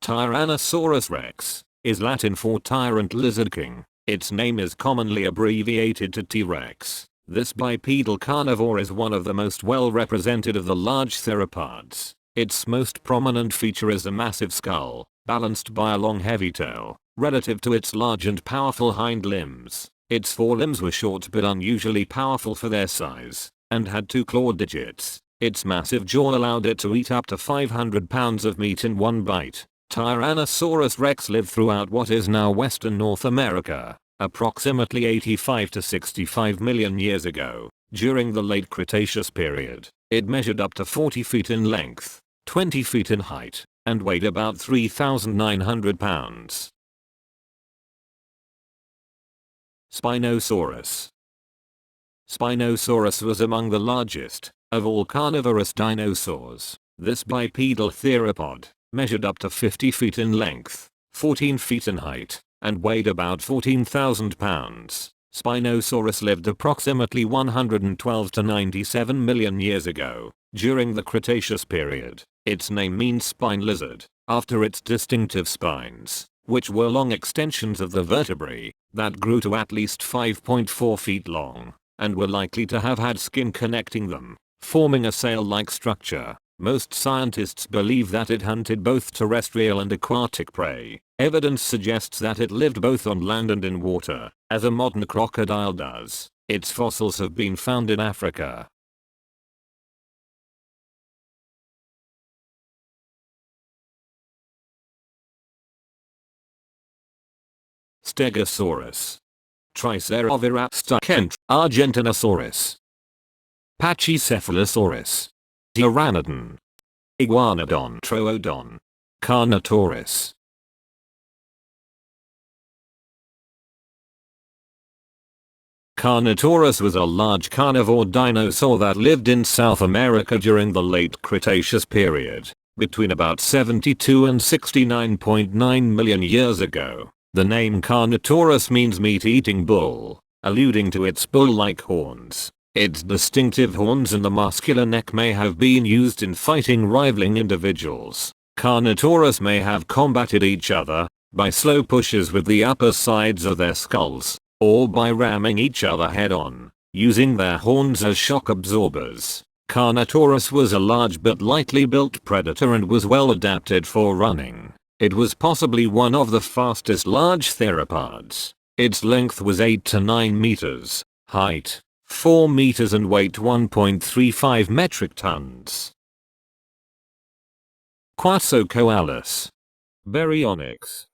Tyrannosaurus rex is Latin for tyrant lizard king. Its name is commonly abbreviated to T-Rex. This bipedal carnivore is one of the most well represented of the large theropods. Its most prominent feature is a massive skull, balanced by a long heavy tail, relative to its large and powerful hind limbs. Its forelimbs were short but unusually powerful for their size, and had 2 claw digits. Its massive jaw allowed it to eat up to 500 pounds of meat in one bite. Tyrannosaurus rex lived throughout what is now Western North America, approximately 85 to 65 million years ago. During the late Cretaceous period, it measured up to 40 feet in length, 20 feet in height, and weighed about 3,900 pounds. Spinosaurus. Spinosaurus was among the largest of all carnivorous dinosaurs. This bipedal theropod measured up to 50 feet in length, 14 feet in height, and weighed about 14,000 pounds. Spinosaurus lived approximately 112 to 97 million years ago, during the Cretaceous period. Its name means spine lizard, after its distinctive spines, which were long extensions of the vertebrae that grew to at least 5.4 feet long, and were likely to have had skin connecting them, forming a sail-like structure. Most scientists believe that it hunted both terrestrial and aquatic prey. Evidence suggests that it lived both on land and in water, as a modern crocodile does. Its fossils have been found in Africa. Stegosaurus. Triceratopsstachent. Argentinosaurus. Pachycephalosaurus. Pteranodon. Iguanodon. Troodon. Carnotaurus. Carnotaurus was a large carnivore dinosaur that lived in South America during the late Cretaceous period, between about 72 and 69.9 million years ago. The name Carnotaurus means meat-eating bull, alluding to its bull-like horns. Its distinctive horns and the muscular neck may have been used in fighting rivaling individuals. Carnotaurus may have combated each other by slow pushes with the upper sides of their skulls, or by ramming each other head-on, using their horns as shock absorbers. Carnotaurus was a large but lightly built predator and was well adapted for running. It was possibly one of the fastest large theropods. Its length was 8 to 9 meters, height 4 meters and weight 1.35 metric tons. Quassocoalus. Baryonyx.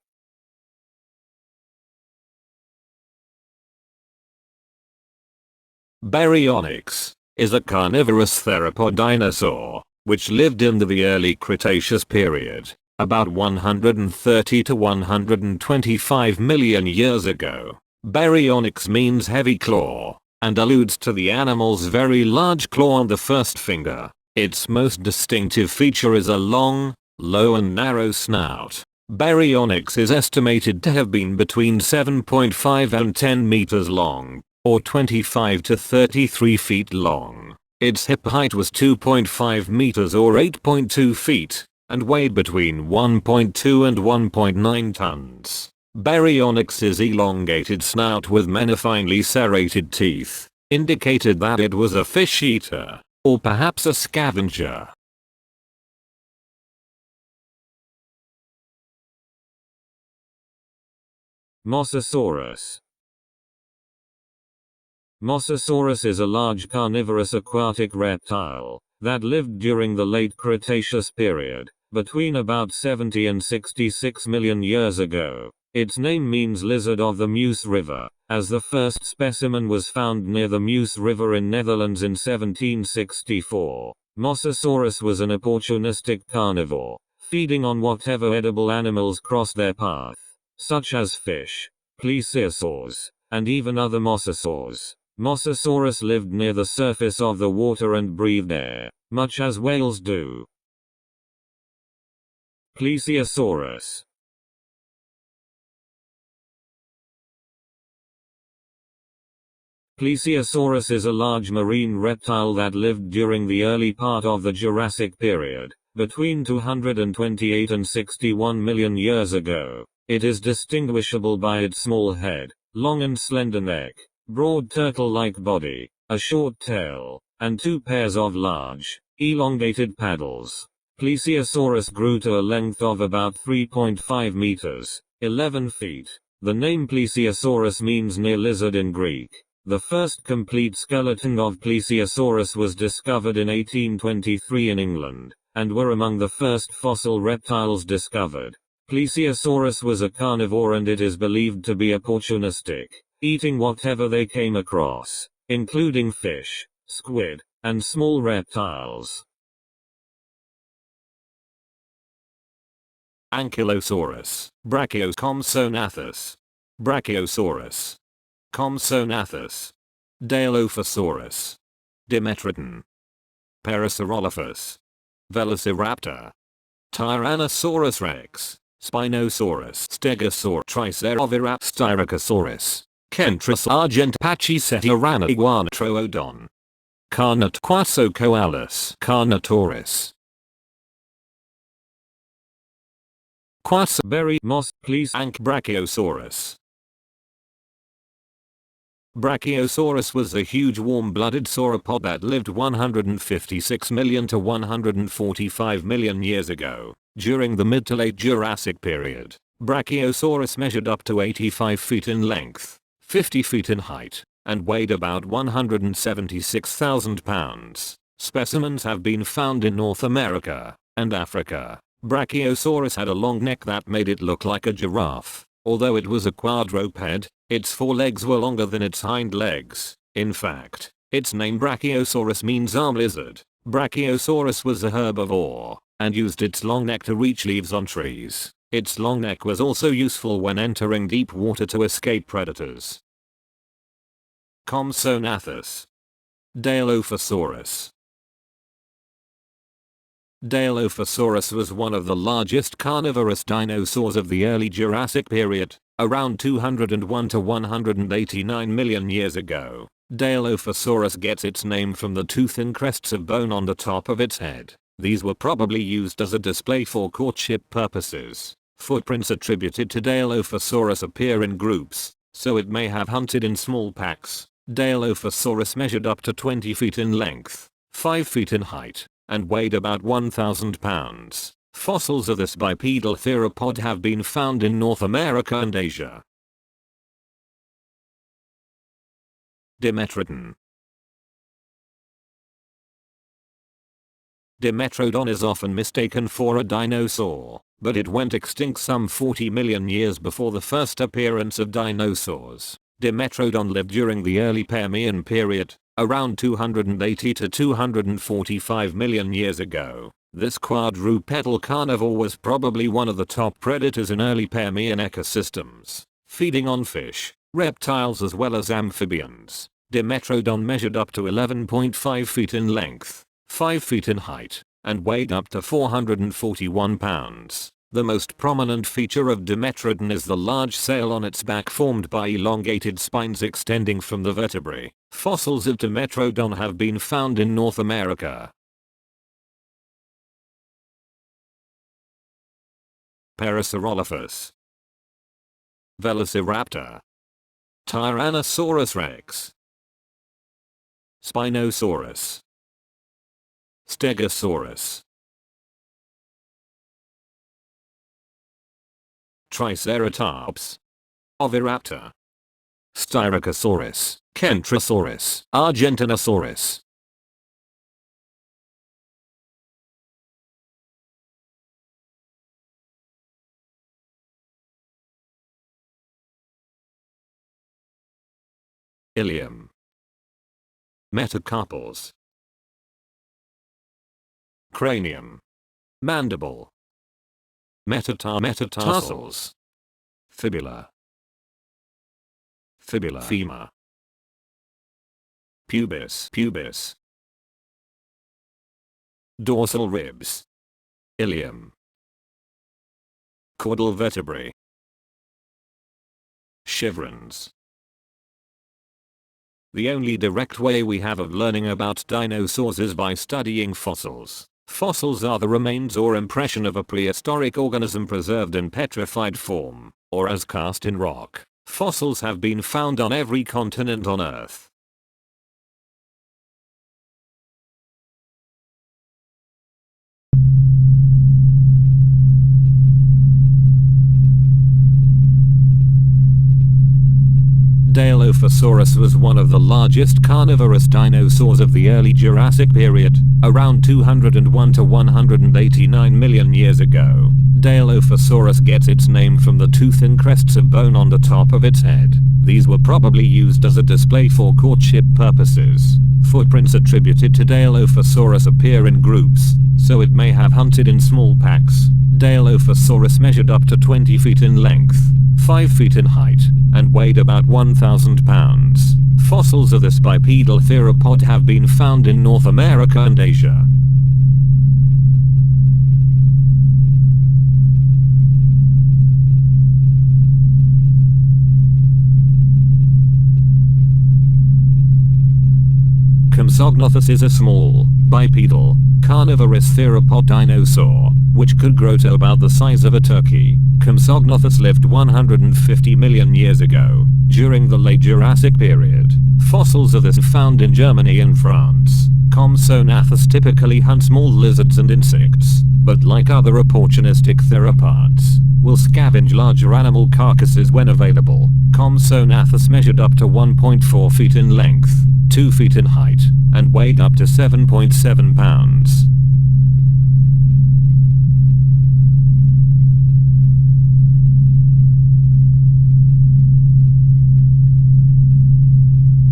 Baryonyx is a carnivorous theropod dinosaur, which lived in the early Cretaceous period, about 130 to 125 million years ago. Baryonyx means heavy claw, and alludes to the animal's very large claw on the first finger. Its most distinctive feature is a long, low and narrow snout. Baryonyx is estimated to have been between 7.5 and 10 meters long, or 25 to 33 feet long. Its hip height was 2.5 meters or 8.2 feet, and weighed between 1.2 and 1.9 tons. Baryonyx's elongated snout with many finely serrated teeth indicated that it was a fish eater, or perhaps a scavenger. Mosasaurus. Mosasaurus is a large carnivorous aquatic reptile that lived during the late Cretaceous period, between about 70 and 66 million years ago. Its name means lizard of the Meuse River, as the first specimen was found near the Meuse River in Netherlands in 1764. Mosasaurus was an opportunistic carnivore, feeding on whatever edible animals crossed their path, such as fish, plesiosaurs, and even other mosasaurs. Mosasaurus lived near the surface of the water and breathed air, much as whales do. Plesiosaurus. Plesiosaurus is a large marine reptile that lived during the early part of the Jurassic period, between 228 and 61 million years ago. It is distinguishable by its small head, long and slender neck, broad turtle-like body, a short tail, and two pairs of large, elongated paddles. Plesiosaurus grew to a length of about 3.5 meters, 11 feet. The name Plesiosaurus means near lizard in Greek. The first complete skeleton of Plesiosaurus was discovered in 1823 in England, and were among the first fossil reptiles discovered. Plesiosaurus was a carnivore, and it is believed to be opportunistic, eating whatever they came across, including fish, squid, and small reptiles. Ankylosaurus, Brachiosaurus, Brachiosaurus, Compsognathus, Dilophosaurus, Dimetrodon, Parasaurolophus, Velociraptor, Tyrannosaurus rex, Spinosaurus, Stegosaurus, Triceratopsviraptor, Styracosaurus, Kentrus argent Pachycetirana iguana Troodon, Carnot Quassocoalus, Carnotaurus, Quasberry moss, please Ank Brachiosaurus. Brachiosaurus was a huge warm-blooded sauropod that lived 156 million to 145 million years ago. During the mid to late Jurassic period, Brachiosaurus measured up to 85 feet in length, 50 feet in height, and weighed about 176,000 pounds. Specimens have been found in North America and Africa. Brachiosaurus had a long neck that made it look like a giraffe. Although it was a quadruped, its forelegs were longer than its hind legs. In fact, its name Brachiosaurus means arm lizard. Brachiosaurus was a herbivore, and used its long neck to reach leaves on trees. Its long neck was also useful when entering deep water to escape predators. Compsognathus, Dilophosaurus. Dilophosaurus was one of the largest carnivorous dinosaurs of the early Jurassic period, around 201 to 189 million years ago. Dilophosaurus gets its name from the two thin crests of bone on the top of its head. These were probably used as a display for courtship purposes. Footprints attributed to Dilophosaurus appear in groups, so it may have hunted in small packs. Dilophosaurus measured up to 20 feet in length, 5 feet in height, and weighed about 1,000 pounds. Fossils of this bipedal theropod have been found in North America and Asia. Dimetrodon. Dimetrodon is often mistaken for a dinosaur, but it went extinct some 40 million years before the first appearance of dinosaurs. Dimetrodon lived during the early Permian period, around 280 to 245 million years ago. This quadrupedal carnivore was probably one of the top predators in early Permian ecosystems, feeding on fish, reptiles as well as amphibians. Dimetrodon measured up to 11.5 feet in length, 5 feet in height, and weighed up to 441 pounds. The most prominent feature of Dimetrodon is the large sail on its back formed by elongated spines extending from the vertebrae. Fossils of Dimetrodon have been found in North America. Parasaurolophus, Velociraptor, Tyrannosaurus rex, Spinosaurus, Stegosaurus, Triceratops, Oviraptor, Styracosaurus, Kentrosaurus, Argentinosaurus. Ilium, metacarpals, cranium, mandible, metatarsals, fibula, femur, pubis, dorsal ribs, ilium, caudal vertebrae, chevrons. The only direct way we have of learning about dinosaurs is by studying fossils. Fossils are the remains or impression of a prehistoric organism preserved in petrified form, or as cast in rock. Fossils have been found on every continent on Earth. Dilophosaurus was one of the largest carnivorous dinosaurs of the early Jurassic period, around 201 to 189 million years ago. Dilophosaurus gets its name from the tooth and crests of bone on the top of its head. These were probably used as a display for courtship purposes. Footprints attributed to Dilophosaurus appear in groups, so it may have hunted in small packs. Dilophosaurus measured up to 20 feet in length, 5 feet in height, and weighed about 1,000 pounds. Fossils of this bipedal theropod have been found in North America and Asia. Compsognathus is a small, bipedal, carnivorous theropod dinosaur, which could grow to about the size of a turkey. Compsognathus lived 150 million years ago, during the late Jurassic period. Fossils of this are found in Germany and France. Compsognathus typically hunts small lizards and insects, but like other opportunistic theropods, will scavenge larger animal carcasses when available. Compsognathus measured up to 1.4 feet in length, 2 feet in height, and weighed up to 7.7 pounds.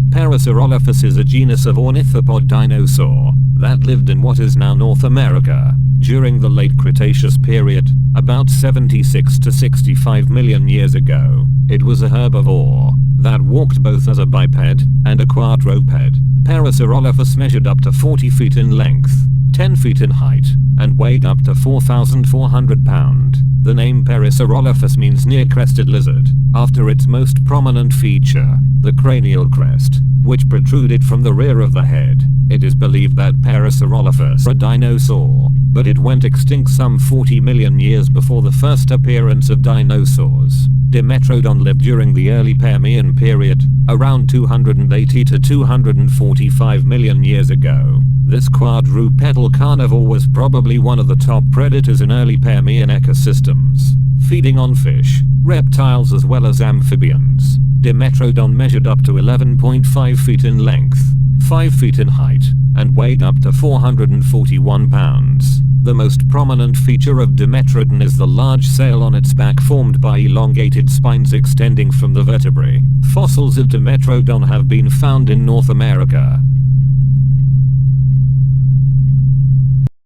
Parasaurolophus is a genus of ornithopod dinosaur that lived in what is now North America during the late Cretaceous period, about 76 to 65 million years ago. It was a herbivore that walked both as a biped and a quadruped. Parasaurolophus measured up to 40 feet in length, 10 feet in height, and weighed up to 4,400 pounds. The name Parasaurolophus means near-crested lizard, after its most prominent feature, the cranial crest, which protruded from the rear of the head. It is believed that Parasaurolophus was a dinosaur, but it went extinct some 40 million years before the first appearance of dinosaurs. Dimetrodon lived during the early Permian period, around 280 to 245 million years ago. This quadrupedal carnivore was probably one of the top predators in early Permian ecosystems, feeding on fish, reptiles as well as amphibians. Dimetrodon measured up to 11.5 feet in length, 5 feet in height, and weighed up to 441 pounds. The most prominent feature of Dimetrodon is the large sail on its back formed by elongated spines extending from the vertebrae. Fossils of Dimetrodon have been found in North America,